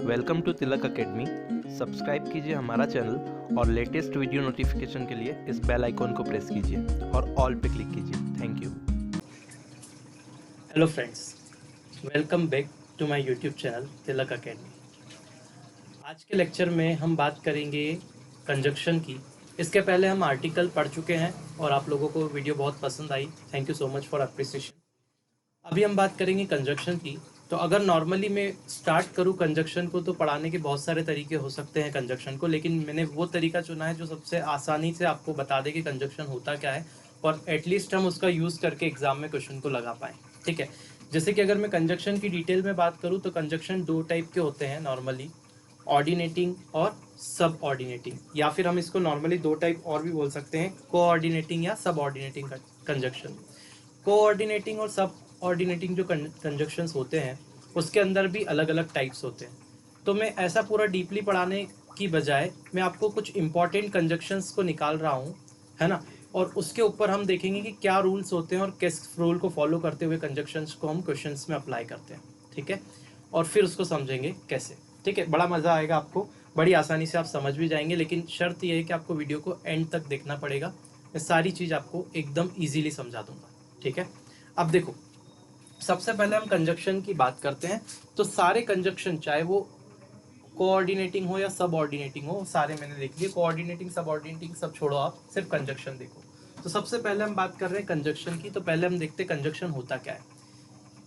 Welcome to Tilak academy. Subscribe कीजिए हमारा channel और लेटेस्ट वीडियो नोटिफिकेशन के लिए इस बेल आइकॉन को प्रेस कीजिए और ऑल पे क्लिक कीजिए। Thank you. Hello friends, welcome back to my YouTube channel Tilak academy. आज के लेक्चर में हम बात करेंगे कंजक्शन की। इसके पहले हम आर्टिकल पढ़ चुके हैं और आप लोगों को वीडियो बहुत पसंद आई। Thank you so much for appreciation. अभी हम बात करेंगे कंजक्शन की। तो अगर नॉर्मली मैं स्टार्ट करूं कंजक्शन को, तो पढ़ाने के बहुत सारे तरीके हो सकते हैं कंजक्शन को, लेकिन मैंने वो तरीका चुना है जो सबसे आसानी से आपको बता दे कि कंजक्शन होता क्या है और एटलीस्ट हम उसका यूज़ करके एग्जाम में क्वेश्चन को लगा पाएँ। ठीक है, जैसे कि अगर मैं कंजक्शन की डिटेल में बात करूँ तो कंजक्शन दो टाइप के होते हैं नॉर्मली, ऑर्डिनेटिंग और सब ऑर्डिनेटिंग, या फिर हम इसको नॉर्मली दो टाइप और भी बोल सकते हैं, कोऑर्डिनेटिंग या सब ऑर्डिनेटिंग कंजक्शन। कोऑर्डिनेटिंग और सब ऑर्डिनेटिंग जो कंजक्शंस होते हैं उसके अंदर भी अलग अलग टाइप्स होते हैं। तो मैं ऐसा पूरा डीपली पढ़ाने की बजाय मैं आपको कुछ इंपॉर्टेंट कंजक्शंस को निकाल रहा हूँ, है ना, और उसके ऊपर हम देखेंगे कि क्या रूल्स होते हैं और किस रूल को फॉलो करते हुए कंजक्शंस को हम क्वेश्चंस में अप्लाई करते हैं। ठीक है, और फिर उसको समझेंगे कैसे। ठीक है, बड़ा मज़ा आएगा आपको, बड़ी आसानी से आप समझ भी जाएंगे, लेकिन शर्त यह है कि आपको वीडियो को एंड तक देखना पड़ेगा। मैं सारी चीज़ आपको एकदम ईजीली समझा दूंगा। ठीक है, अब देखो, सबसे पहले हम कंजक्शन की बात करते हैं। तो सारे कंजक्शन, चाहे वो कोऑर्डिनेटिंग हो या सब ऑर्डिनेटिंग हो, सारे मैंने लिख दिए। कोऑर्डिनेटिंग सब ऑर्डिनेटिंग सब छोड़ो, आप सिर्फ कंजक्शन देखो। तो सबसे पहले हम बात कर रहे हैं कंजक्शन की। तो पहले हम देखते हैं कंजक्शन होता क्या है।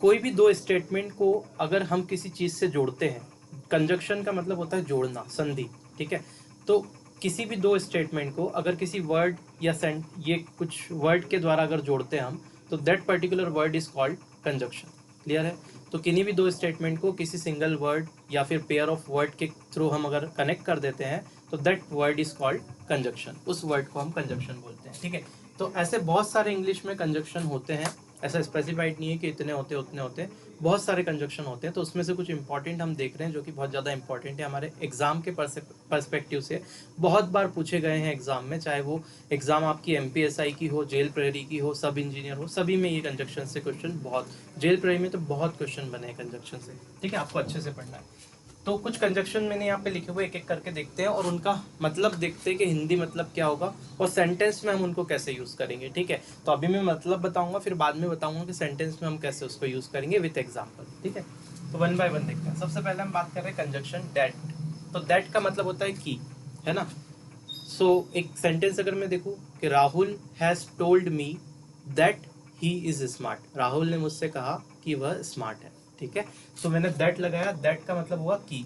कोई भी दो स्टेटमेंट को अगर हम किसी चीज़ से जोड़ते हैं, कंजक्शन का मतलब होता है जोड़ना, संधि। ठीक है, तो किसी भी दो स्टेटमेंट को अगर किसी वर्ड या ये कुछ वर्ड के द्वारा अगर जोड़ते हैं हम, तो that particular word is called conjunction. Clear है? तो किन्हीं भी दो स्टेटमेंट को किसी सिंगल वर्ड या फिर पेयर ऑफ वर्ड के थ्रू हम अगर कनेक्ट कर देते हैं, तो that word is called conjunction. उस वर्ड को हम कंजक्शन बोलते हैं। ठीक है, तो ऐसे बहुत सारे इंग्लिश में कंजक्शन होते हैं। ऐसा स्पेसिफाइड नहीं है कि इतने होते उतने होते, बहुत सारे कंजक्शन होते हैं। तो उसमें से कुछ इंपॉर्टेंट हम देख रहे हैं जो कि बहुत ज़्यादा इंपॉर्टेंट है हमारे एग्जाम के पर्सपेक्टिव से। बहुत बार पूछे गए हैं एग्जाम में, चाहे वो एग्जाम आपकी एमपीएसआई की हो, जेल प्रहरी की हो, सब इंजीनियर हो, सभी में ये कंजक्शन से क्वेश्चन बहुत, जेल प्रहरी में तो बहुत क्वेश्चन बने हैं कंजक्शन से। ठीक है, आपको अच्छे से पढ़ना है। तो कुछ कंजक्शन मैंने यहाँ पे लिखे हुए, एक एक करके देखते हैं और उनका मतलब देखते हैं कि हिंदी मतलब क्या होगा और सेंटेंस में हम उनको कैसे यूज़ करेंगे। ठीक है, तो अभी मैं मतलब बताऊंगा, फिर बाद में बताऊंगा कि सेंटेंस में हम कैसे उसको यूज़ करेंगे विथ एग्जाम्पल। ठीक है, तो वन बाय वन देखते हैं। सबसे पहले हम बात कर रहे हैं कंजक्शन दैट। तो दैट का मतलब होता है कि, है ना। सो एक सेंटेंस अगर मैं देखूँ कि Rahul has told me that he is smart. Rahul ने मुझसे कहा कि वह स्मार्ट है। ठीक है, तो मैंने दैट लगाया। दैट का मतलब हुआ कि,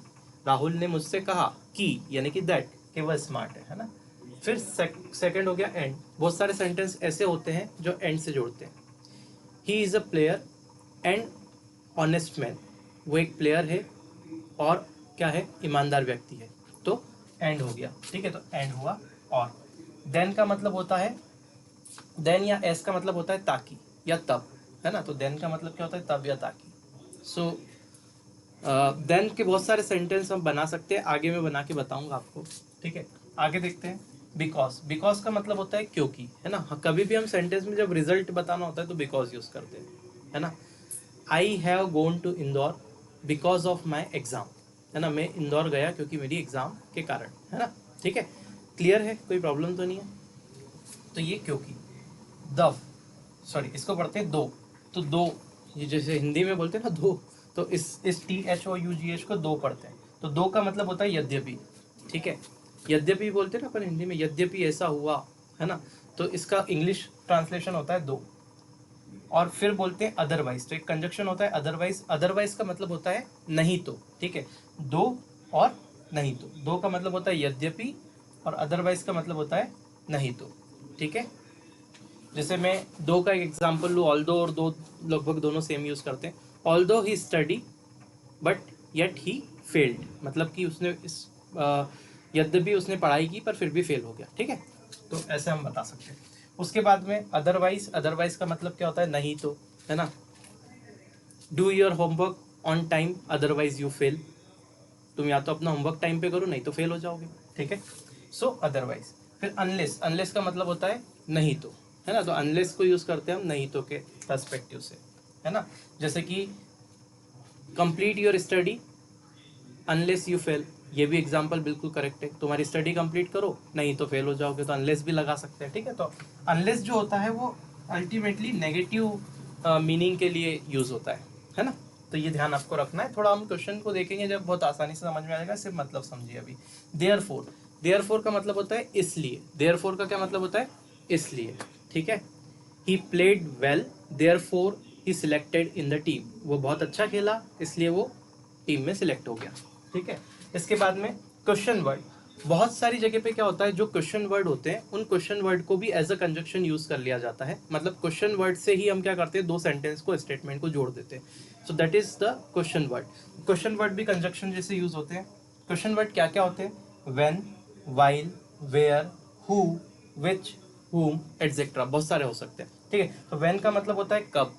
राहुल ने मुझसे कहा कि, यानी कि दैट, कि वह स्मार्ट है ना। फिर सेकंड हो गया एंड। बहुत सारे सेंटेंस ऐसे होते हैं जो एंड से जोड़ते हैं। He is a player and honest man. वो एक प्लेयर है और क्या है, ईमानदार व्यक्ति है। तो एंड हो गया। ठीक है, तो एंड हुआ। और देन का मतलब होता है, देन या एस का मतलब होता है ताकि या तब, है ना। तो देन का मतलब क्या होता है, तब या ताकि। सो देन के बहुत सारे सेंटेंस हम बना सकते हैं, आगे मैं बना के बताऊंगा आपको। ठीक है, आगे देखते हैं। बिकॉज, बिकॉज का मतलब होता है क्योंकि, है ना। कभी भी हम सेंटेंस में जब रिजल्ट बताना होता है तो बिकॉज यूज करते हैं, है ना। I have gone to Indore because of my exam, है ना। मैं इंदौर गया क्योंकि मेरी एग्जाम के कारण, है ना। ठीक है, क्लियर है, कोई प्रॉब्लम तो नहीं है। तो ये क्योंकि। द, सॉरी इसको पढ़ते हैं दो। तो दो, ये जैसे हिंदी में बोलते हैं ना दो, तो इस THOUGH को दो पढ़ते हैं। तो दो का मतलब होता है यद्यपि। ठीक है, यद्यपि बोलते हैं ना अपन हिंदी में, यद्यपि ऐसा हुआ, है ना। तो इसका इंग्लिश ट्रांसलेशन होता है दो। और फिर बोलते हैं अदरवाइज। तो एक कंजक्शन होता है अदरवाइज। अदरवाइज का मतलब होता है नहीं तो। ठीक है, दो और नहीं तो। दो का मतलब होता है यद्यपि और अदरवाइज का मतलब होता है नहीं तो। ठीक है, जैसे मैं दो का एक एग्जाम्पल लूँ, ऑल्दो और दो लगभग दोनों सेम यूज करते हैं। Although he study but yet he failed, मतलब कि उसने यद्यपि उसने पढ़ाई की पर फिर भी फेल हो गया। ठीक है, तो ऐसे हम बता सकते हैं। उसके बाद में अदरवाइज। अदरवाइज का मतलब क्या होता है, नहीं तो, है ना। Do your homework on time otherwise you fail. तुम या तो अपना होमवर्क टाइम पे करो, नहीं तो फेल हो जाओगे। ठीक है, सो अदरवाइज। फिर अनलेस। अनलेस का मतलब होता है नहीं तो, है ना। तो अनलेस को यूज करते हैं हम नहीं तो के पर्सपेक्टिव से, है ना। जैसे कि complete your study unless you fail, ये भी एग्जाम्पल बिल्कुल करेक्ट है। तुम्हारी स्टडी कंप्लीट करो, नहीं तो फेल हो जाओगे, तो अनलेस भी लगा सकते हैं, ठीक है। तो अनलेस जो होता है वो अल्टीमेटली नेगेटिव मीनिंग के लिए यूज होता है ना। तो ये ध्यान आपको रखना है। थोड़ा हम क्वेश्चन को देखेंगे जब, बहुत आसानी से समझ में आएगा, सिर्फ मतलब समझिए अभी। देयरफॉर, देयरफॉर का मतलब होता है इसलिए। देयरफॉर का क्या मतलब होता है? इसलिए, ठीक है। He played well, therefore he selected in the team, वो बहुत अच्छा खेला इसलिए वो टीम में सिलेक्ट हो गया, ठीक है। इसके बाद में क्वेश्चन वर्ड, बहुत सारी जगह पे क्या होता है, जो क्वेश्चन वर्ड होते हैं उन क्वेश्चन वर्ड को भी एज अ कंजक्शन यूज कर लिया जाता है। मतलब क्वेश्चन वर्ड से ही हम क्या करते हैं, दो सेंटेंस को, स्टेटमेंट को जोड़ देते हैं। So that is the question word. Question word भी कंजक्शन जैसे यूज होते हैं। क्वेश्चन वर्ड क्या क्या होते हैं? When, while, where, who, which, whom, etcetera, बहुत सारे हो सकते हैं, ठीक है। तो व्हेन का मतलब होता है कब,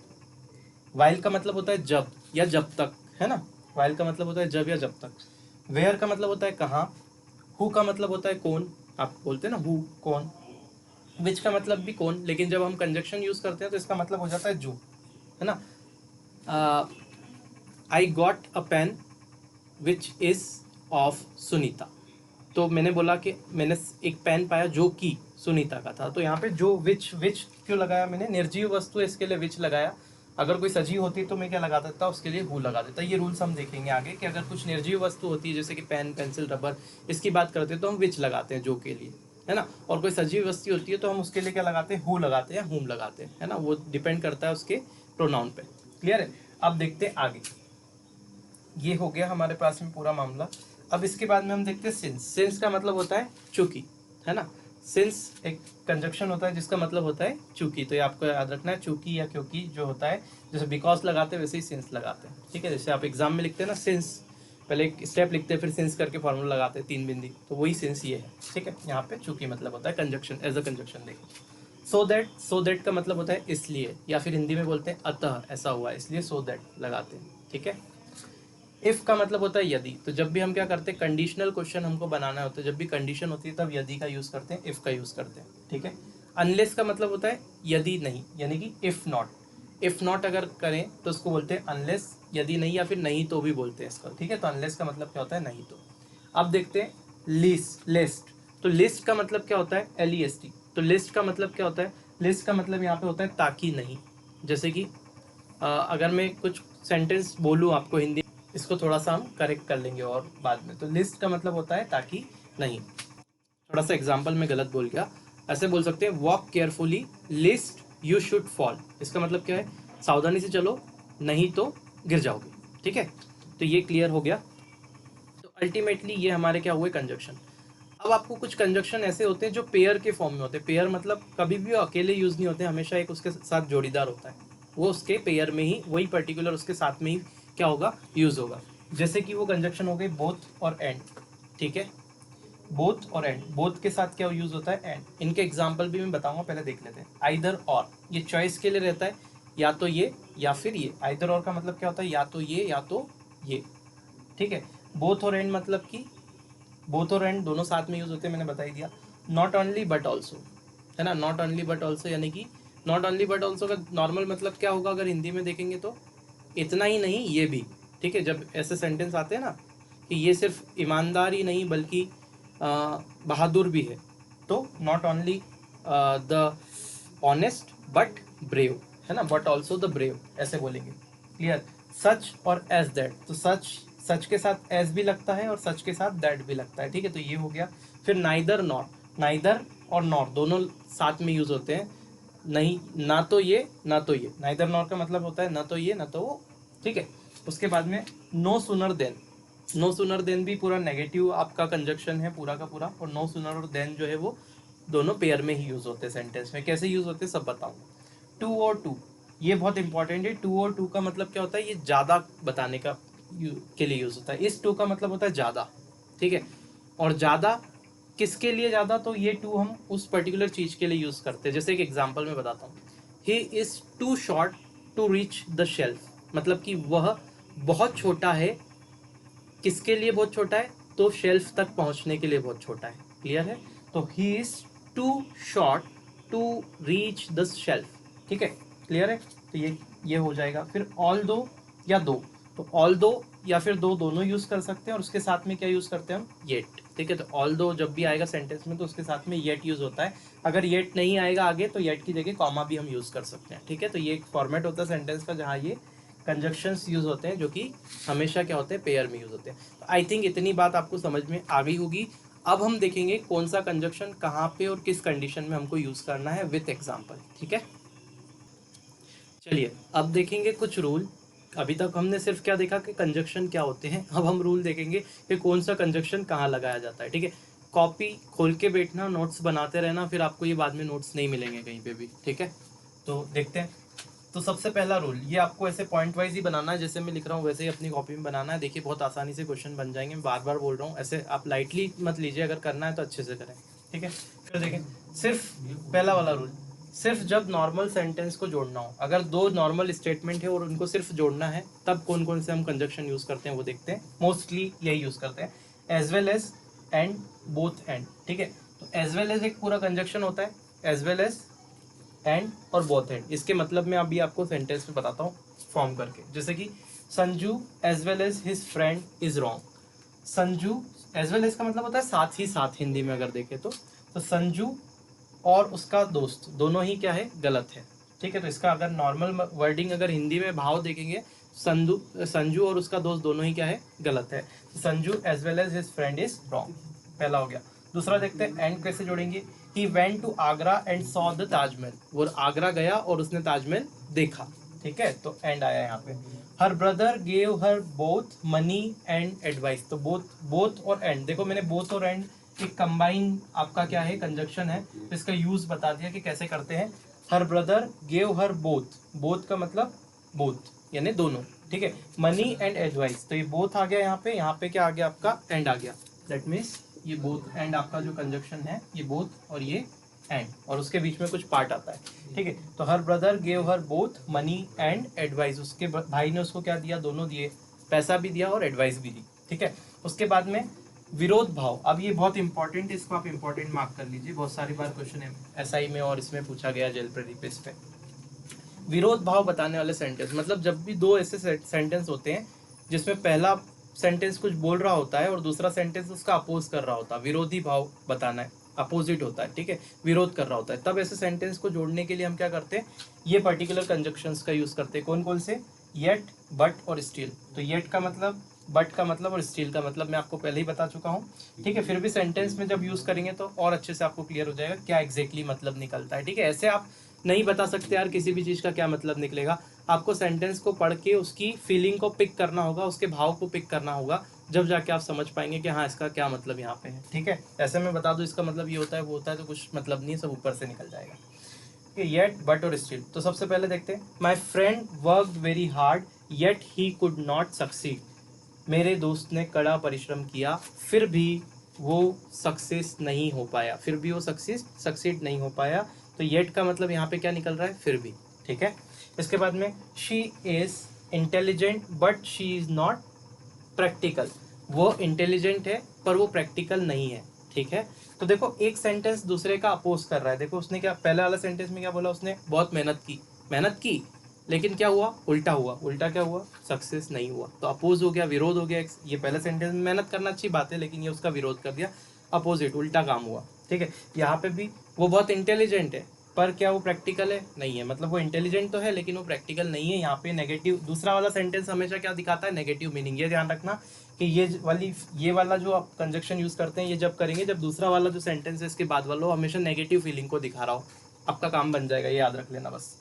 वाइल का मतलब होता है जब या जब तक, है ना। वाइल का मतलब होता है जब या जब तक। वेयर का मतलब होता है कहाँ। हु का मतलब होता है कौन, आप बोलते हैं ना हु, कौन। विच का मतलब भी कौन, लेकिन जब हम कंजक्शन यूज करते हैं तो इसका मतलब हो जाता है जो, है ना। I got a pen which is of Sunita, तो मैंने बोला कि मैंने एक पेन पाया जो कि सुनीता का था। तो यहाँ पे जो, विच, विच क्यों लगाया मैंने? निर्जीव वस्तु है इसके लिए विच लगाया। अगर कोई सजीव होती तो मैं क्या लगा देता, उसके लिए हु लगा देता। ये रूल्स हम देखेंगे आगे कि अगर कुछ निर्जीव वस्तु होती है जैसे कि पेन, पेंसिल, रबर, इसकी बात करते हैं तो हम विच लगाते हैं जो के लिए, है ना। और कोई सजीव वस्तु होती है तो हम उसके लिए क्या लगाते हैं, हु लगाते हैं, हुम लगाते हैं, है ना। वो डिपेंड करता है उसके प्रोनाउन पे। क्लियर है। अब देखते हैं आगे। ये हो गया हमारे पास में पूरा मामला। अब इसके बाद में हम देखते हैं सिंस। सिंस का मतलब होता है चूंकि, है ना। सिंस एक कंजक्शन होता है जिसका मतलब होता है चूंकि। तो ये आपको याद रखना है, चूंकि या क्योंकि जो होता है, जैसे बिकॉज लगाते हैं वैसे ही सिंस लगाते हैं, ठीक है। जैसे आप एग्जाम में लिखते हैं ना सिंस, पहले एक स्टेप लिखते हैं फिर सिंस करके फॉर्मूला लगाते हैं 3 बिंदी, तो वही सिंस ये है, ठीक है। यहाँ पे चूंकि मतलब होता है कंजक्शन, एज अ कंजक्शन देखो। सो दैट, सो दैट का मतलब होता है इसलिए, या फिर हिंदी में बोलते हैं अतः ऐसा हुआ इसलिए सो दैट लगाते हैं, ठीक है। इफ का मतलब होता है यदि। तो जब भी हम क्या करते हैं, कंडीशनल क्वेश्चन हमको बनाना होता है, जब भी कंडीशन होती है तब यदि का यूज करते हैं, इफ का यूज करते हैं, ठीक है। अनलेस का मतलब होता है यदि नहीं, यानी कि इफ नॉट। इफ नॉट अगर करें तो उसको बोलते हैं अनलेस, यदि नहीं, या फिर नहीं तो भी बोलते हैं इसका, ठीक है। तो अनलेस का मतलब क्या होता है, नहीं तो। अब देखते हैं लिस्ट, लिस्ट। तो लिस्ट का मतलब क्या होता है, LEST। तो लिस्ट का मतलब क्या होता है, लिस्ट का मतलब यहाँ पे होता है ताकि नहीं। जैसे कि अगर मैं कुछ सेंटेंस बोलूँ आपको हिंदी, इसको थोड़ा सा हम करेक्ट कर लेंगे और बाद में। तो लिस्ट का मतलब होता है ताकि नहीं। थोड़ा सा एग्जाम्पल में गलत बोल गया, ऐसे बोल सकते हैं walk carefully list you should fall. इसका मतलब क्या है, सावधानी से चलो नहीं तो गिर जाओगे, ठीक है। तो ये क्लियर हो गया। तो अल्टीमेटली ये हमारे क्या हुए, कंजक्शन। अब आपको कुछ कंजक्शन ऐसे होते हैं जो पेयर के फॉर्म में होते हैं। पेयर मतलब कभी भी अकेले यूज नहीं होते, हमेशा एक उसके साथ जोड़ीदार होता है, वो उसके पेयर में ही, वही पर्टिकुलर उसके साथ में ही क्या होगा, यूज होगा। जैसे कि वो कंजक्शन हो गई बोथ और एंड, ठीक है। बोथ और एंड, बोथ के साथ क्या यूज होता है, एंड। इनके एग्जाम्पल भी मैं बताऊंगा, पहले देख लेते हैं। आइदर और, ये चॉइस के लिए रहता है, या तो ये या फिर ये। आइदर और का मतलब क्या होता है, या तो ये या तो ये, ठीक है। बोथ और एंड मतलब कि बोथ और एंड दोनों साथ में यूज होते हैं, मैंने बता ही दिया। नॉट ओनली बट ऑल्सो, है ना। नॉट ओनली बट ऑल्सो यानी कि नॉट ओनली बट ऑल्सो का नॉर्मल मतलब क्या होगा अगर हिंदी में देखेंगे तो, इतना ही नहीं ये भी, ठीक है। जब ऐसे सेंटेंस आते हैं ना कि ये सिर्फ ईमानदार ही नहीं बल्कि बहादुर भी है, तो not only the honest but brave, है ना। बट ऑल्सो द ब्रेव ऐसे बोलेंगे, क्लियर। सच और एज दैट, तो सच, सच के साथ एज भी लगता है और सच के साथ दैट भी लगता है, ठीक है। तो ये हो गया। फिर नाइदर नॉट, नाइदर और नॉट दोनों साथ में यूज होते हैं। नहीं, ना तो ये ना तो ये, नाइदर नॉट का मतलब होता है ना तो ये ना तो वो, ठीक है। उसके बाद में no sooner then. No sooner then भी पूरा नेगेटिव आपका कंजक्शन है पूरा का पूरा, और नो सुनर और देन जो है वो दोनों पेयर में ही यूज होते हैं सेंटेंस में। कैसे यूज होते हैं सब बताऊंगा। टू और टू, ये बहुत इंपॉर्टेंट है। टू और टू का मतलब क्या होता है, ये ज्यादा बताने का के लिए यूज होता है। इस टू का मतलब होता है ज्यादा, ठीक है। और ज्यादा किसके लिए ज्यादा, तो ये टू हम उस पर्टिकुलर चीज के लिए यूज करते हैं। जैसे एक एग्जांपल में बताता हूँ, he is too short to reach the shelf, मतलब कि वह बहुत छोटा है, किसके लिए बहुत छोटा है, तो शेल्फ तक पहुंचने के लिए बहुत छोटा है, क्लियर है। तो he is too short to reach the shelf, ठीक है, क्लियर है। तो ये हो जाएगा। फिर ऑल दो या दो, तो ऑल दो या फिर दो दोनों यूज़ कर सकते हैं, और उसके साथ में क्या यूज़ करते हैं हम, येट। ठीक है, तो ऑल दो जब भी आएगा सेंटेंस में तो उसके साथ में येट यूज़ होता है। अगर येट नहीं आएगा आगे तो येट की जगह कॉमा भी हम यूज़ कर सकते हैं। ठीक है, तो ये एक फॉर्मेट होता है सेंटेंस का जहाँ ये कंजक्शंस यूज़ होते हैं, जो कि हमेशा क्या होते हैं, पेयर में यूज़ होते हैं। तो आई थिंक इतनी बात आपको समझ में आ गई होगी। अब हम देखेंगे कौन सा कंजक्शन कहाँ पे और किस कंडीशन में हमको यूज़ करना है विथ एग्जाम्पल। ठीक है, चलिए अब देखेंगे कुछ रूल। अभी तक हमने सिर्फ क्या देखा कि कंजक्शन क्या होते हैं, अब हम रूल देखेंगे कि कौन सा कंजक्शन कहाँ लगाया जाता है। ठीक है, कॉपी खोल के बैठना, नोट्स बनाते रहना, फिर आपको ये बाद में नोट्स नहीं मिलेंगे कहीं पे भी। ठीक है, तो देखते हैं। तो सबसे पहला रूल, ये आपको ऐसे पॉइंट वाइज ही बनाना है, जैसे मैं लिख रहा हूँ वैसे ही अपनी कॉपी में बनाना है। देखिए बहुत आसानी से क्वेश्चन बन जाएंगे, मैं बार बार बोल रहा हूँ, ऐसे आप लाइटली मत लीजिए, अगर करना है तो अच्छे से करें। ठीक है, फिर देखें, सिर्फ पहला वाला रूल, सिर्फ जब नॉर्मल सेंटेंस को जोड़ना हो, अगर दो नॉर्मल स्टेटमेंट है और उनको सिर्फ जोड़ना है, तब कौन कौन से हम कंजक्शन यूज़ करते हैं वो देखते हैं। मोस्टली यही यूज़ करते हैं, as well as, and, both, and. ठीक है, तो एज वेल एज एक पूरा कंजक्शन होता है, एज वेल एज, एंड और बोथ एंड। इसके मतलब मैं अभी आपको सेंटेंस में बताता हूँ फॉर्म करके, जैसे कि Sanju as well as his friend is wrong. Sanju as well as का मतलब होता है साथ ही साथ, हिंदी में अगर देखें तो संजू और उसका दोस्त दोनों ही क्या है, गलत है। ठीक है, तो इसका अगर नॉर्मल वर्डिंग अगर हिंदी में भाव देखेंगे, संजू और उसका दोस्त दोनों ही क्या है, गलत है। Sanju as well as his friend is wrong, पहला हो गया। दूसरा देखते हैं एंड कैसे जोड़ेंगे। He went to Agra and saw the Taj Mahal, वो आगरा गया और उसने ताजमहल देखा। ठीक है, तो एंड आया यहाँ पे। Her brother gave her both money and advice, तो बोथ और एंड, देखो मैंने बोथ और एंड एक कंबाइन आपका क्या है, कंजक्शन है, तो इसका यूज बता दिया कि कैसे करते हैं। Her brother gave her both, both का मतलब बोथ यानी दोनों। ठीक है, मनी एंड एडवाइस, तो ये बोथ आ गया यहाँ पे क्या आ गया, आपका एंड आ गया। दैट मीन्स ये बोथ एंड आपका जो कंजक्शन है, ये बोथ और ये एंड, और उसके बीच में कुछ पार्ट आता है। ठीक है, तो her brother gave her both money and advice, उसके भाई ने उसको क्या दिया, दोनों दिए, पैसा भी दिया और एडवाइस भी दी। ठीक है, उसके बाद में विरोध भाव, अब ये बहुत इंपॉर्टेंट है, इसको आप इंपॉर्टेंट मार्क कर लीजिए, बहुत सारी बार क्वेश्चन है एसआई में और इसमें पूछा गया जेल प्रेडिपेस पे। विरोध भाव बताने वाले सेंटेंस, मतलब जब भी दो ऐसे सेंटेंस होते हैं जिसमें पहला सेंटेंस कुछ बोल रहा होता है और दूसरा सेंटेंस उसका अपोज कर रहा होता है, विरोधी भाव बताना है, अपोजिट होता है। ठीक है, विरोध कर रहा होता है, तब ऐसे सेंटेंस को जोड़ने के लिए हम क्या करते हैं, ये पर्टिकुलर कंजक्शंस का यूज करते हैं। कौन कौन से, येट, बट और स्टिल। तो येट का मतलब, बट का मतलब और स्टिल का मतलब मैं आपको पहले ही बता चुका हूँ। ठीक है, फिर भी सेंटेंस में जब यूज करेंगे तो और अच्छे से आपको क्लियर हो जाएगा क्या एग्जैक्टली मतलब निकलता है। ठीक है, ऐसे आप नहीं बता सकते यार किसी भी चीज का क्या मतलब निकलेगा, आपको सेंटेंस को पढ़ के उसकी फीलिंग को पिक करना होगा, उसके भाव को पिक करना होगा, जब जाके आप समझ पाएंगे कि हाँ इसका क्या मतलब यहाँ पे है। ठीक है, ऐसे में बता दो इसका मतलब ये होता है वो होता है तो कुछ मतलब नहीं है, सब ऊपर से निकल जाएगा। येट, बट और स्टिल, तो सबसे पहले देखते हैं, my friend worked very hard yet he could not succeed, मेरे दोस्त ने कड़ा परिश्रम किया फिर भी वो सक्सेस नहीं हो पाया, फिर भी वो सक्सीड नहीं हो पाया। तो येट का मतलब यहाँ पे क्या निकल रहा है, फिर भी। ठीक है, इसके बाद में she is intelligent but she is not practical, वो इंटेलिजेंट है पर वो प्रैक्टिकल नहीं है। ठीक है, तो देखो एक सेंटेंस दूसरे का अपोज कर रहा है। देखो उसने क्या, पहले वाला सेंटेंस में क्या बोला, उसने बहुत मेहनत की लेकिन क्या हुआ, उल्टा हुआ। उल्टा क्या हुआ, सक्सेस नहीं हुआ। तो अपोज हो गया, विरोध हो गया। ये पहले सेंटेंस में मेहनत करना अच्छी बात है, लेकिन ये उसका विरोध कर दिया, अपोजिट, उल्टा काम हुआ। ठीक है, यहाँ पे भी वो बहुत इंटेलिजेंट है पर क्या वो प्रैक्टिकल है, नहीं है। मतलब वो इंटेलिजेंट तो है लेकिन वो प्रैक्टिकल नहीं है। यहाँ पे नेगेटिव, दूसरा वाला सेंटेंस हमेशा क्या दिखाता है, नेगेटिव मीनिंग। ये ध्यान रखना कि ये वाला जो आप कंजक्शन यूज करते हैं, ये जब करेंगे जब दूसरा वाला जो सेंटेंस है इसके बाद वाला हमेशा नेगेटिव फीलिंग को दिखा रहा हो, आपका काम बन जाएगा, ये याद रख लेना बस।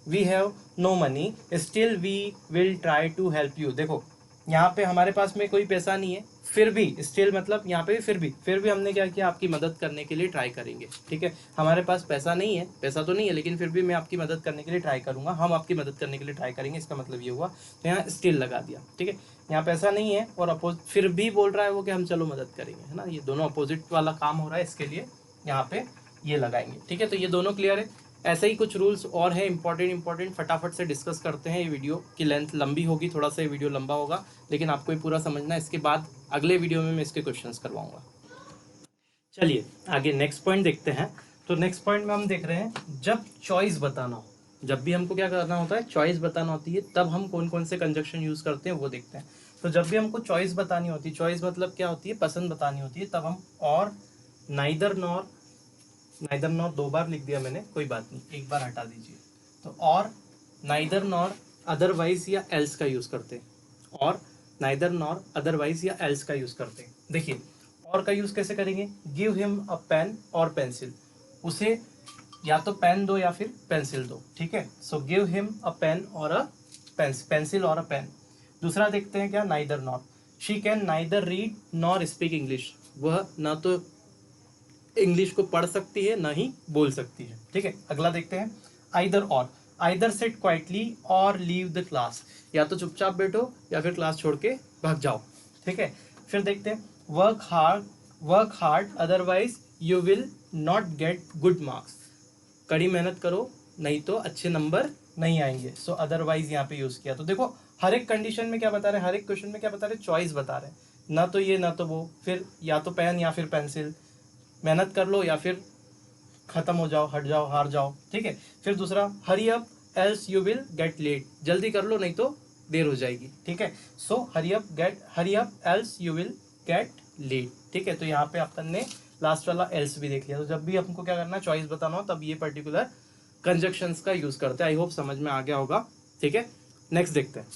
We have no money still we will try to help you, देखो यहाँ पे हमारे पास में कोई पैसा नहीं है, फिर भी स्टिल मतलब यहाँ पे फिर भी हमने क्या किया, आपकी मदद करने के लिए ट्राई करेंगे। ठीक है, हमारे पास पैसा नहीं है, पैसा तो नहीं है, लेकिन फिर भी मैं आपकी मदद करने के लिए ट्राई करूंगा, हम आपकी मदद करने के लिए ट्राई करेंगे, इसका मतलब ये हुआ। तो यहाँ स्टिल लगा दिया। ठीक है, यहाँ पैसा नहीं है और फिर भी बोल रहा है वो कि हम चलो मदद करेंगे, है ना, ये दोनों अपोजिट वाला काम हो रहा है, इसके लिए यहाँ पे ये लगाएंगे। ठीक है, तो ये दोनों क्लियर है। ऐसे ही कुछ रूल्स और हैं इंपॉर्टेंट, फटाफट से डिस्कस करते हैं। ये वीडियो की लेंथ लंबी होगी, थोड़ा सा ये वीडियो लंबा होगा, लेकिन आपको ये पूरा समझना है। इसके बाद अगले वीडियो में मैं इसके क्वेश्चंस करवाऊंगा। चलिए आगे नेक्स्ट पॉइंट देखते हैं। तो नेक्स्ट पॉइंट में हम देख रहे हैं, जब चॉइस बताना हो, जब भी हमको क्या करना होता है, चॉइस बताना होती है, तब हम कौन कौन से कंजक्शन यूज करते हैं वो देखते हैं। तो जब भी हमको चॉइस बतानी होती है, चॉइस मतलब क्या होती है, पसंद बतानी होती है, तब हम और नाइदर नॉर, नाइदर नॉर 2 बार लिख दिया मैंने, कोई बात नहीं, एक बार हटा दीजिए। तो और नाइदर नॉर अदरवाइज या एल्स का यूज करते हैं, और नाइदर नॉर अदरवाइज या एल्स का यूज करते हैं। देखिए और का यूज कैसे करेंगे, गिव हिम अ पेन और पेंसिल, उसे या तो पेन दो या फिर पेंसिल दो, ठीक है। So give him a pen और अ पेंसिल और अ पेन। दूसरा देखते हैं क्या, neither nor, she can neither read nor speak English, वह ना तो इंग्लिश को पढ़ सकती है ना ही बोल सकती है, ठीक है। अगला देखते हैं आइदर और, आइदर सिट क्वाइटली और लीव द क्लास, या तो चुपचाप बैठो या फिर क्लास छोड़ के भाग जाओ, ठीक है। फिर देखते हैं work hard otherwise you will not get good marks, कड़ी मेहनत करो नहीं तो अच्छे नंबर नहीं आएंगे। सो अदरवाइज यहाँ पे यूज किया। तो देखो हर एक कंडीशन में क्या बता रहे हैं, हर एक क्वेश्चन में क्या बता रहे हैं, चॉइस बता रहे हैं, ना तो ये ना तो वो, फिर या तो पेन या फिर पेंसिल, मेहनत कर लो या फिर खत्म हो जाओ, हट जाओ, हार जाओ, ठीक है। फिर दूसरा hurry up else you will get late, जल्दी कर लो नहीं तो देर हो जाएगी, ठीक है। So hurry up else you will get late, ठीक है। तो यहाँ पे अपन ने लास्ट वाला एल्स भी देख लिया। तो जब भी हमको क्या करना है, चॉइस बताना हो, तब ये पर्टिकुलर कंजक्शंस का यूज करते हैं। आई होप समझ में आ गया होगा, ठीक है। नेक्स्ट देखते हैं,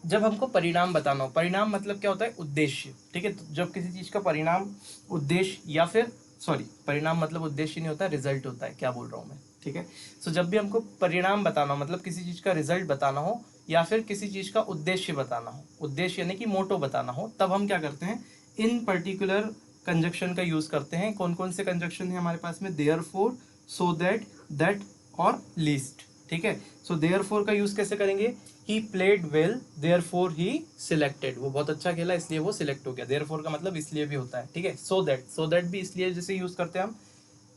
जब हमको परिणाम बताना हो, परिणाम मतलब क्या होता है, उद्देश्य, ठीक है। तो जब किसी चीज का परिणाम, उद्देश्य या फिर सॉरी, परिणाम मतलब उद्देश्य नहीं होता, रिजल्ट होता है, क्या बोल रहा हूँ मैं, ठीक है। सो जब भी हमको परिणाम बताना हो, मतलब किसी चीज का रिजल्ट बताना हो या फिर किसी चीज का उद्देश्य बताना हो, उद्देश्य यानी कि मोटो बताना हो, तब हम क्या करते हैं, इन पर्टिकुलर कंजक्शन का यूज करते हैं। कौन कौन से कंजक्शन है हमारे पास में, देयरफॉर, सो दैट, दैट और लीस्ट, ठीक है। सो देयरफॉर का यूज कैसे करेंगे, he played well therefore he selected, वो बहुत अच्छा खेला इसलिए वो सिलेक्ट हो गया। देयरफॉर का मतलब इसलिए भी होता है, ठीक है। सो दैट भी इसलिए जैसे यूज करते हैं हम।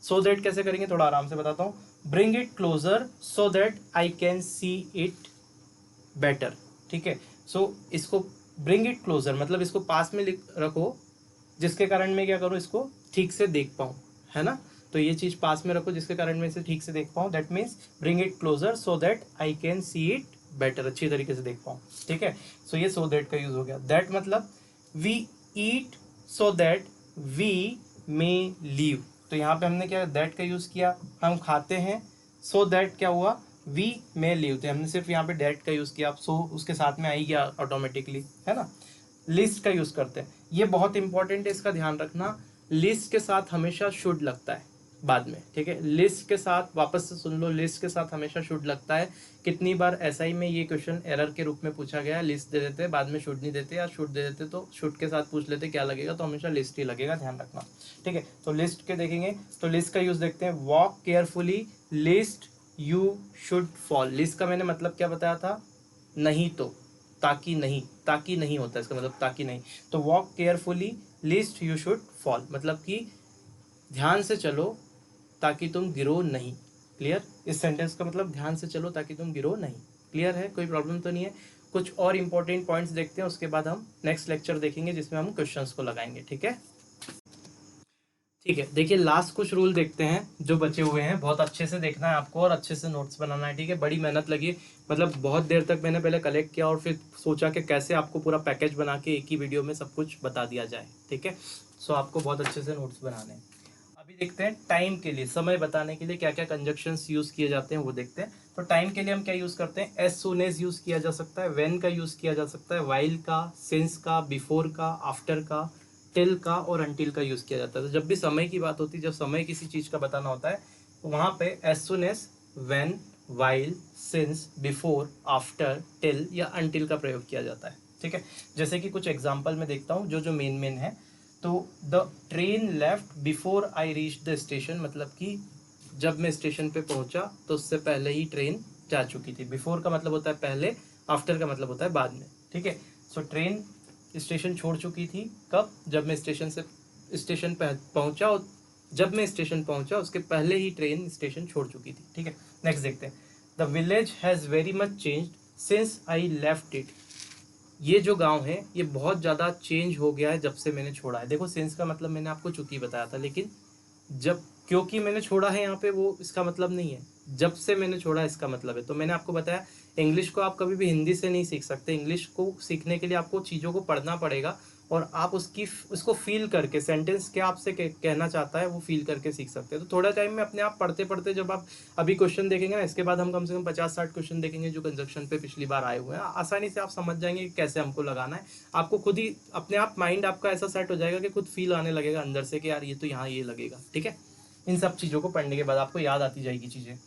सो दैट कैसे करेंगे, थोड़ा आराम से बताता हूँ, bring it closer so that I can see it better, ठीक है। सो इसको ब्रिंग इट क्लोजर मतलब इसको पास में रखो, जिसके कारण मैं क्या करूँ, इसको ठीक से देख पाऊँ, है ना। तो ये चीज पास में रखो जिसके कारण मैं इसे ठीक से देख पाऊँ, that means bring it closer so that I can see it better, अच्छी तरीके से देख पाऊँ, ठीक है। सो ये सो दैट का यूज हो गया। दैट मतलब we eat so that we may live, तो यहाँ पे हमने क्या दैट का यूज किया, हम खाते हैं, सो दैट क्या हुआ, वी मे लीव, तो हमने सिर्फ यहाँ पे दैट का यूज किया, सो उसके साथ में आ ही गया ऑटोमेटिकली, है ना। लिस्ट का यूज करते हैं, ये बहुत इंपॉर्टेंट है, इसका ध्यान रखना, लिस्ट के साथ हमेशा शुड लगता है बाद में, ठीक है। लिस्ट के साथ, वापस से सुन लो, लिस्ट के साथ हमेशा शुड लगता है। कितनी बार एसआई में ये क्वेश्चन एरर के रूप में पूछा गया है, लिस्ट दे देते बाद में शुड नहीं देते, या शुड दे देते तो शुड के साथ पूछ लेते क्या लगेगा, तो हमेशा लिस्ट ही लगेगा, ध्यान रखना, ठीक है। तो लिस्ट के देखेंगे, तो लिस्ट का यूज देखते हैं, walk carefully list you should fall, list का मैंने मतलब क्या बताया था, नहीं तो, ताकि नहीं, ताकि नहीं होता इसका मतलब, ताकि नहीं। तो walk carefully list you should fall मतलब कि ध्यान से चलो ताकि तुम गिरो नहीं, क्लियर। इस सेंटेंस का मतलब ध्यान से चलो ताकि तुम गिरो नहीं, क्लियर है, कोई प्रॉब्लम तो नहीं है। कुछ और इंपॉर्टेंट पॉइंट्स देखते हैं, उसके बाद हम नेक्स्ट लेक्चर देखेंगे जिसमें हम क्वेश्चंस को लगाएंगे, ठीक है। ठीक है, देखिए लास्ट कुछ रूल देखते हैं जो बचे हुए हैं, बहुत अच्छे से देखना है आपको और अच्छे से नोट्स बनाना है, ठीक है। बड़ी मेहनत लगी, मतलब बहुत देर तक मैंने पहले कलेक्ट किया और फिर सोचा कि कैसे आपको पूरा पैकेज बना के एक ही वीडियो में सब कुछ बता दिया जाए, ठीक है। सो आपको बहुत अच्छे से नोट्स बनाने हैं। अभी देखते हैं टाइम के लिए, समय बताने के लिए क्या क्या कंजक्शंस यूज किए जाते हैं वो देखते हैं। तो टाइम के लिए हम क्या यूज करते हैं, एज सून एज यूज किया जा सकता है, व्हेन का यूज किया जा सकता है, वाइल का, सिंस का, बिफोर का, आफ्टर का, टिल का और अनटिल का यूज किया जाता है। तो जब भी समय की बात होती है, जब समय किसी चीज का बताना होता है, तो वहां पे as soon as, when, while, since, before, after, till या अनटिल का प्रयोग किया जाता है, ठीक है। जैसे कि कुछ एग्जाम्पल में देखता हूँ जो जो मेन है। तो the train left before I reach the station, मतलब कि जब मैं स्टेशन पे पहुंचा तो उससे पहले ही ट्रेन जा चुकी थी। बिफोर का मतलब होता है पहले, आफ्टर का मतलब होता है बाद में, ठीक है। सो ट्रेन स्टेशन छोड़ चुकी थी कब, जब मैं स्टेशन पे पहुंचा, और जब मैं स्टेशन पहुंचा उसके पहले ही ट्रेन स्टेशन छोड़ चुकी थी, ठीक है। नेक्स्ट देखते हैं, the village has very much changed since I left it, ये जो गांव है ये बहुत ज़्यादा चेंज हो गया है जब से मैंने छोड़ा है। देखो सिंस का मतलब मैंने आपको चूंकि बताया था, लेकिन जब, क्योंकि मैंने छोड़ा है यहाँ पे, वो इसका मतलब नहीं है, जब से मैंने छोड़ा इसका मतलब है। तो मैंने आपको बताया इंग्लिश को आप कभी भी हिंदी से नहीं सीख सकते। इंग्लिश को सीखने के लिए आपको चीज़ों को पढ़ना पड़ेगा और आप उसको फील करके, सेंटेंस क्या आपसे कहना चाहता है वो फील करके सीख सकते हैं। तो थोड़ा टाइम में अपने आप पढ़ते पढ़ते, जब आप अभी क्वेश्चन देखेंगे ना, इसके बाद हम कम से कम 50-60 क्वेश्चन देखेंगे जो कंजक्शन पे पिछली बार आए हुए हैं, आसानी से आप समझ जाएंगे कि कैसे हमको लगाना है। आपको खुद ही अपने आप माइंड आपका ऐसा सेट हो जाएगा कि खुद फील आने लगेगा अंदर से कि यार ये तो यहाँ ये लगेगा। ठीक है, इन सब चीज़ों को पढ़ने के बाद आपको याद आती जाएगी चीज़ें।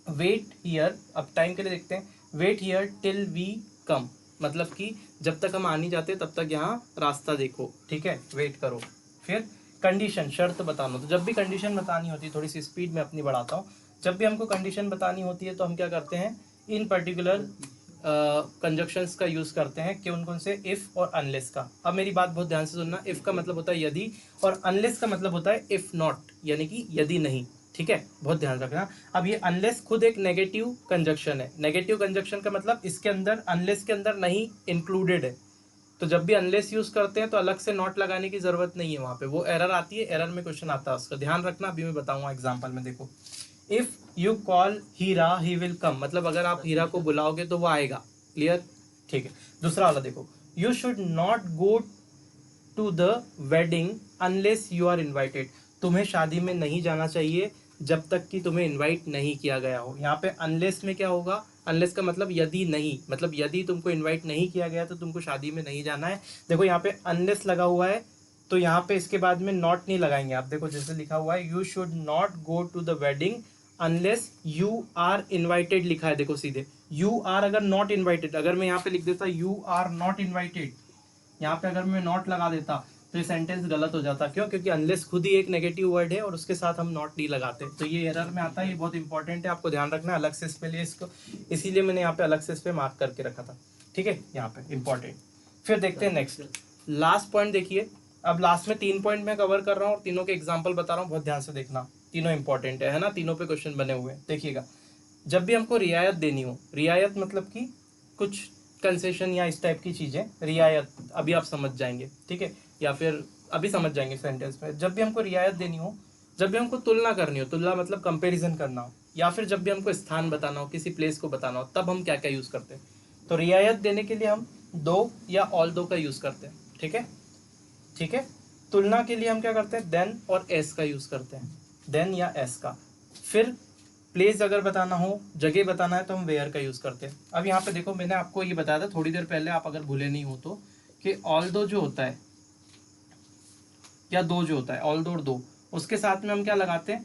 वेट हियर, अब टाइम के लिए देखते हैं। Wait here till we come, मतलब कि जब तक हम आ नहीं जाते तब तक यहाँ रास्ता देखो। ठीक है, वेट करो। फिर कंडीशन, शर्त बताना। तो जब भी कंडीशन बतानी होती है, थोड़ी सी स्पीड में अपनी बढ़ाता हूँ, जब भी हमको कंडीशन बतानी होती है तो हम क्या करते हैं, इन पर्टिकुलर कंजक्शंस का यूज़ करते हैं। कौन कौन से? इफ़ और अनलेस का। अब मेरी बात बहुत ध्यान से सुनना। इफ़ का मतलब होता है यदि, और अनलेस का मतलब होता है इफ़ नॉट, यानी कि यदि नहीं। ठीक है, बहुत ध्यान रखना। अब ये अनलेस खुद एक नेगेटिव कंजक्शन है। नेगेटिव कंजक्शन का मतलब इसके अंदर, अनलेस के अंदर नहीं इंक्लूडेड है। तो जब भी अनलेस यूज करते हैं तो अलग से नॉट लगाने की जरूरत नहीं है, वहां पे वो एरर आती है, एरर में क्वेश्चन आता है, उसका ध्यान रखना। अभी मैं बताऊंगा एग्जांपल में। देखो, if you call Heera he will come, मतलब अगर आप हीरा को बुलाओगे तो वो आएगा। क्लियर? ठीक है। दूसरा वाला देखो, you should not go to the wedding unless you are invited, तुम्हें शादी में नहीं जाना चाहिए जब तक कि तुम्हें इनवाइट नहीं किया गया हो। यहाँ पे अनलेस में क्या होगा? अनलेस का मतलब यदि नहीं, मतलब यदि तुमको इनवाइट नहीं किया गया तो तुमको शादी में नहीं जाना है। देखो यहाँ पे अनलेस लगा हुआ है, तो यहाँ पे इसके बाद में नॉट नहीं लगाएंगे आप। देखो जैसे लिखा हुआ है, you should not go to the wedding unless you are invited लिखा है। देखो सीधे यू आर, अगर नॉट इन्वाइटेड, अगर मैं यहाँ पे लिख देता यू आर नॉट इन्वाइटेड, यहाँ पे अगर मैं नॉट लगा देता तो ये सेंटेंस गलत हो जाता। क्यों? क्योंकि अनलेस खुद ही एक नेगेटिव वर्ड है और उसके साथ हम नॉट नहीं लगाते, तो ये एरर में आता है। ये बहुत इंपॉर्टेंट है, आपको ध्यान रखना है। अलग से इसके लिए इसको, इसीलिए मैंने यहाँ पे अलग से इस पे मार्क करके रखा था। ठीक है, यहाँ पे इंपॉर्टेंट। फिर देखते हैं नेक्स्ट, लास्ट पॉइंट देखिए। अब लास्ट में 3 पॉइंट मैं कवर कर रहा हूँ और तीनों के एग्जाम्पल बता रहा हूँ, बहुत ध्यान से देखना। तीनों इंपॉर्टेंट है ना, तीनों पे क्वेश्चन बने हुए हैं। देखिएगा, जब भी हमको रियायत देनी हो, रियायत मतलब कि कुछ कंसेशन या इस टाइप की चीज़ें, रियायत अभी आप समझ जाएंगे। ठीक है, या फिर अभी समझ जाएंगे सेंटेंस में। जब भी हमको रियायत देनी हो, जब भी हमको तुलना करनी हो, तुलना मतलब कंपैरिजन करना हो, या फिर जब भी हमको स्थान बताना हो, किसी प्लेस को बताना हो, तब हम क्या क्या यूज़ करते हैं? तो रियायत देने के लिए हम दो या ऑल दो का यूज़ करते हैं। ठीक है, ठीक है। तुलना के लिए हम क्या करते हैं? देन और एस का यूज़ करते हैं, देन या एस का। फिर प्लेस अगर बताना हो, जगह बताना है, तो हम वेयर का यूज़ करते हैं। अब यहाँ पे देखो, मैंने आपको ये बताया था थोड़ी देर पहले, आप अगर भूले नहीं हो तो, कि ऑल दो जो होता है या दो जो होता है, ऑल दो और दो, उसके साथ में हम क्या लगाते हैं?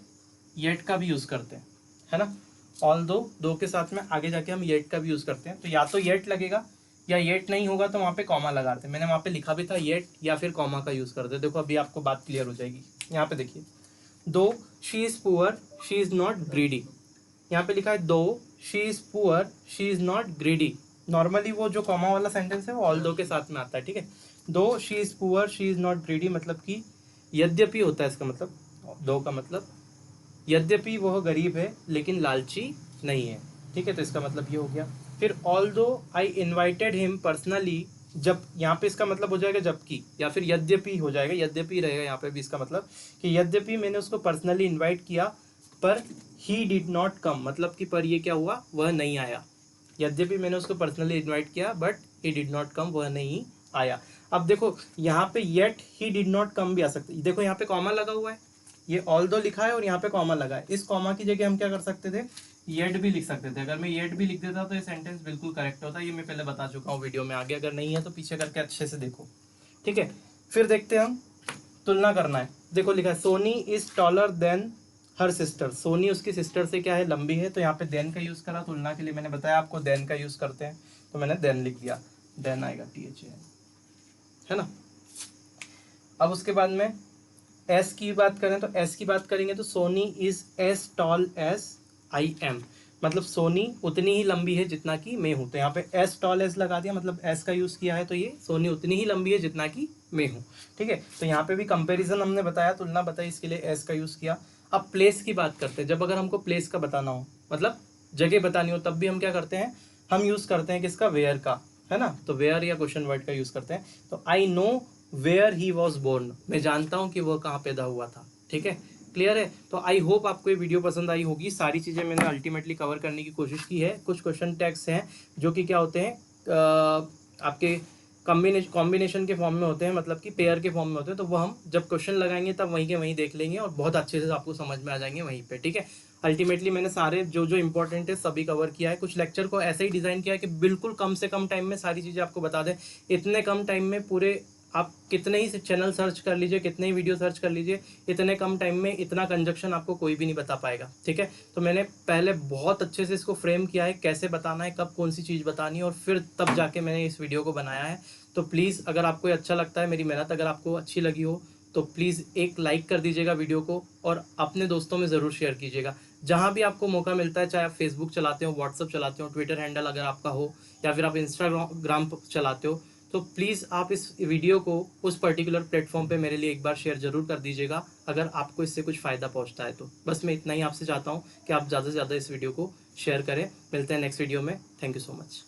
येट का भी यूज़ करते हैं, है ना। ऑल दो, दो के साथ में आगे जाके हम येट का भी यूज़ करते हैं। तो या तो येट लगेगा, या येट नहीं होगा तो वहाँ पे कॉमा लगाते हैं। मैंने वहाँ पे लिखा भी था येट या फिर कॉमा का यूज़ करते हैं। देखो अभी आपको बात क्लियर हो जाएगी। यहाँ पे देखिए, दो she is poor she is not greedy, यहाँ पे लिखा है दो she is poor she is not greedy. Normally वो जो कॉमा वाला सेंटेंस है वो ऑल दो के साथ में आता है। ठीक है, दो she is poor she is not greedy मतलब कि यद्यपि होता है इसका मतलब, दो का मतलब यद्यपि वह गरीब है लेकिन लालची नहीं है। ठीक है, तो इसका मतलब ये हो गया। फिर ऑल दो आई इन्वाइटेड हिम पर्सनली, जब यहाँ पे इसका मतलब हो जाएगा जबकि, या फिर यद्यपि हो जाएगा, यद्यपि रहेगा यहाँ पे भी इसका मतलब कि यद्यपि मैंने उसको पर्सनली इन्वाइट किया पर ही डिड नॉट कम, मतलब कि पर ये क्या हुआ? वह नहीं आया। यद्यपि मैंने उसको पर्सनली इन्वाइट किया but he did not come, वह नहीं आया। अब देखो यहाँ पे yet he did not come भी आ सकता है। देखो यहाँ पे कॉमा लगा हुआ है, ये ऑल दो लिखा है और यहाँ पे कॉमा लगा है। इस कॉमा की जगह हम क्या कर सकते थे? येट भी लिख सकते थे। अगर मैं येट भी लिख देता तो ये सेंटेंस बिल्कुल करेक्ट होता। ये मैं पहले बता चुका हूँ वीडियो में, आगे अगर नहीं है तो पीछे करके अच्छे से देखो। ठीक है, फिर देखते हैं हम, तुलना करना है। देखो लिखा है Soni is taller than her sister, Soni उसकी सिस्टर से क्या है? लंबी है। तो यहाँ पे देन का यूज़ करा तुलना के लिए। मैंने बताया आपको देन का यूज़ करते हैं, तो मैंने देन लिख दिया। देन आएगा THA, है ना। अब उसके बाद में एस की बात करें, तो एस की बात करेंगे तो Soni is as tall as I am, मतलब सोनी उतनी ही लंबी है जितना कि मैं हूँ। तो यहाँ पे एस टॉल एज लगा दिया, मतलब एस का यूज़ किया है, तो ये सोनी उतनी ही लंबी है जितना कि मैं हूँ। ठीक है, तो यहाँ पे भी कंपैरिजन हमने बताया, तुलना बताई, इसके लिए एस का यूज़ किया। अब प्लेस की बात करते हैं। जब अगर हमको प्लेस का बताना हो, मतलब जगह बतानी हो, तब भी हम क्या करते हैं? हम यूज़ करते हैं किसका? वेयर का, है ना। तो वेयर या क्वेश्चन वर्ड का यूज़ करते हैं। तो I know where he was born, मैं जानता हूँ कि वह कहाँ पैदा हुआ था। ठीक है, क्लियर है? तो आई होप आपको ये वीडियो पसंद आई होगी। सारी चीज़ें मैंने अल्टीमेटली कवर करने की कोशिश की है। कुछ क्वेश्चन टैग्स हैं जो कि क्या होते हैं, आपके कॉम्बिनेशन के फॉर्म में होते हैं, मतलब कि पेयर के फॉर्म में होते हैं। तो वो हम जब क्वेश्चन लगाएंगे तब वहीं के वहीं देख लेंगे और बहुत अच्छे से आपको समझ में आ जाएंगे वहीं पे, ठीक है। अल्टीमेटली मैंने सारे जो जो इंपॉर्टेंट है सभी कवर किया है। कुछ लेक्चर को ऐसे ही डिज़ाइन किया है कि बिल्कुल कम से कम टाइम में सारी चीज़ें आपको बता दें। इतने कम टाइम में पूरे आप कितने ही चैनल सर्च कर लीजिए, कितने ही वीडियो सर्च कर लीजिए, इतने कम टाइम में इतना कंजक्शन आपको कोई भी नहीं बता पाएगा, ठीक है। तो मैंने पहले बहुत अच्छे से इसको फ्रेम किया है, कैसे बताना है, कब कौन सी चीज़ बतानी है, और फिर तब जाके मैंने इस वीडियो को बनाया है। तो प्लीज़ अगर आपको ये अच्छा लगता है, मेरी मेहनत अगर आपको अच्छी लगी हो, तो प्लीज़ एक लाइक कर दीजिएगा वीडियो को और अपने दोस्तों में ज़रूर शेयर कीजिएगा। जहाँ भी आपको मौका मिलता है, चाहे आप फेसबुक चलाते हो, व्हाट्सअप चलाते हो, ट्विटर हैंडल अगर आपका हो, या फिर आप इंस्टाग्राम चलाते हो, तो प्लीज़ आप इस वीडियो को उस पर्टिकुलर प्लेटफॉर्म पे मेरे लिए एक बार शेयर ज़रूर कर दीजिएगा, अगर आपको इससे कुछ फ़ायदा पहुंचता है तो। बस मैं इतना ही आपसे चाहता हूँ कि आप ज़्यादा से ज़्यादा इस वीडियो को शेयर करें। मिलते हैं नेक्स्ट वीडियो में। Thank you so much.